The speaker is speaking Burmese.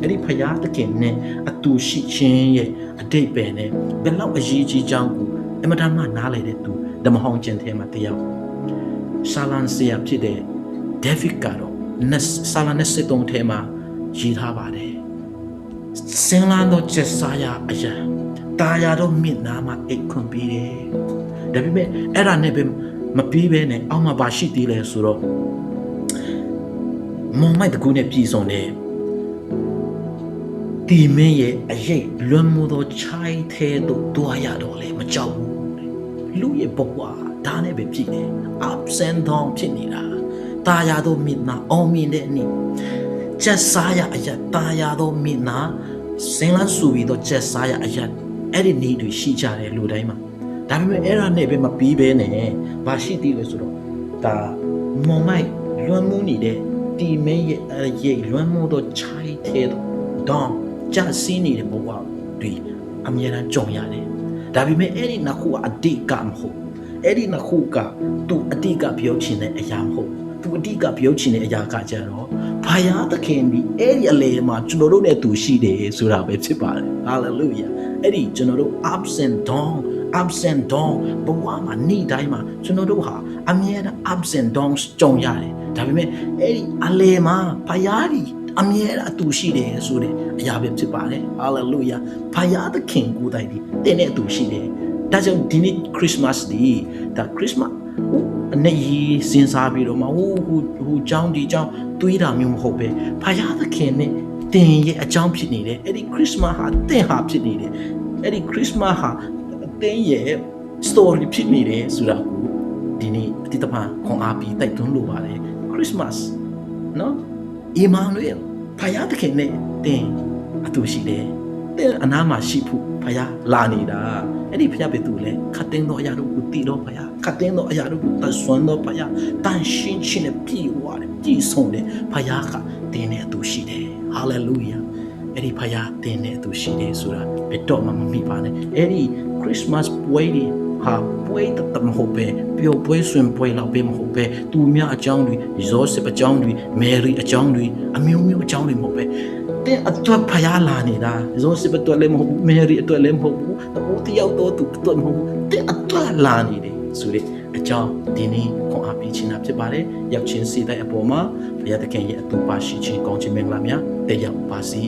အဲ့ဒီဖယားသခင်နဲ့အတူရှိခြင်းရဲ့အတိတ်ပဲနဲ့ဘယ်လောက်အရေးကြီးကြောင်းကိုအမတန်မှနားလည်တဲ့သူဓမ္မဟောင်းကျင့်ထဲမှာတရားရှာလန်ဆီယာဖြစ်တဲ့ဒေးဗစ်ကတော့ဆာလန်73ထဲမှာရေးထားပါတယ်စင်လာတော့ကျဆာယာအရာတာယာတော့မြင့်နာမှာအိတ်ခွန်ပြီးတယ်ဒါပေမဲ့အဲ့ဒါနဲ့ပဲမပြီးပဲနဲ့အောက်မှာပါရှိသေးလဲဆိုတော့မောင်မိုက်တကူနဲ့ပြည်စုံတယ်ဒီမင်းရဲ့အရေးလွန်မှုသောခြိုင်းသေးတို့တွားရတော့လေမကြောက်ဘူးလူရဲ့ဘဝဒါနဲ့ပဲပြည်တယ် ups and down ဖြစ်နေတာတာယာတော့မြင့်နာအောင်မြင်တဲ့နေ့ချက်စားရအရာတာယာတော့မြင့်နာစင်လန်းဆူပြီးတော့ချက်စားရအရာအဲ့ဒီနေ့တွေရှိကြတယ်လူတိုင်းမှာဒါပေမဲ့အဲ့ဒါနဲ့ပဲမပြီးပဲနဲ့ဘာရှိသေးလဲဆိုတော့ဒါမောင်မိုက်လွန်မှုနေတဲ့ဒီမင်းရဲ့အရေးလွန်မှုတော့ခြိုက်သေးတော့ကြစီးနေတဲ့ဘဝတွေအမြဲတမ်းကြုံရတယ်ဒါပေမဲ့အဲ့ဒီနှစ်ခုကအတိတ်ကမဟုတ်အဲ့ဒီနှစ်ခုကသူအတိတ်ကပြောချင်တဲ့အရာမဟုတ်သူအတိတ်ကပြောချင်တဲ့အရာကကြတော့ဖယားသခင်ဒီအဲ့ဒီအလေမှာကျွန်တော်တို့နဲ့သူရှိတယ်ဆိုတာပဲဖြစ်ပါတယ် hallelujah အဲ့ဒီကျွန်တော်တို့ ups and down ဘဝမှာနေ့တိုင်းမှာကျွန်တော်တို့ဟာအမြဲတမ်း ups and downs ကြုံရတယ်ဒါပေမဲ့အဲ့ဒီအလေမှာဖယားဒီအမြဲတမ်းအတူရှိတယ်ဆိုတဲ့အရာပဲဖြစ်ပါတယ် hallelujah ဖယားသခင်ကိုယ်တိုင်ဒီတင်းနဲ့အတူရှိတယ်ဒါကြောင့်ဒီနေ့ Christmas ဒီဒါ Christmas အနေကြီးစဉ်းစားပြီးတော့မှဟိုเจ้าဒီเจ้าတွေးတာမျိုးမဟုတ်ပဲဖယားသခင်နဲ့တင်ရဲ့အကြောင်းဖြစ်နေတယ်အဲ့ဒီ Christmas ဟာတင်ဟာဖြစ်နေတယ်အဲ့ဒီ Christmas ဟာတင်ရဲ့ story ဖြစ်နေတယ်ဆိုတာကိုဒီနေ့တိတဖန်ခွန်အားပြီးတိုက်တွန်းလိုပါတယ် Christmas နော် Emmanuel ဖယားသခင်နဲ့တင်အတူရှိတယ်တင်အနားမှာရှိဖို့ဖယားလာနေတာအဲ့ဒီဖယားပဲသူလဲခတ်တင်းတော့အရာတို့ကိုတည်တော့ဖယားခတ်တင်းတော့အရာတို့ကိုတဆွမ်းတော့ဖယားတန်ရှင်းချင်းနဲ့ပြည်ဝါတယ်ပြည်ဆုံးတယ်ဖယားကတင်းနဲ့အတူရှိတယ်ဟာလေလုယာအဲ့ဒီဖယားတင်းနဲ့အတူရှိတယ်ဆိုတာဘယ်တော့မှမမိပါနဲ့အဲ့ဒီ Christmas ပွဲဒီဟာပွဲတမဟုတ်ပဲပျော်ပွဲဆွင်ပွဲလောက်ပဲမဟုတ်ပဲသူများအကြောင်းတွေယောဆက်အကြောင်းတွေမယ်ရီအကြောင်းတွေအမျိုးမျိုးအကြောင်းတွေမဟုတ်ပဲတဲ့အတွက်ဖယားလာနေတာယောဆက်အတွက်လည်းမဟုတ်ဘူးမယ်ရီအတွက်လည်းမဟုတ်ဘူးတပိုးတယောက်တော့သူအတွက်မဟုတ်ဘူးတဲ့အတွက်လာနေတယ်ဆိုတဲ့အကြောင်းဒီနေ့ခွန်အားပေးခြင်းဖြစ်ပါတယ်ရောက်ချင်းစီတဲ့အပေါ်မှာဘုရားသခင်ရဲ့အတူပါရှိခြင်းကောင်းချီးမင်္ဂလာများတက်ရောက်ပါစေ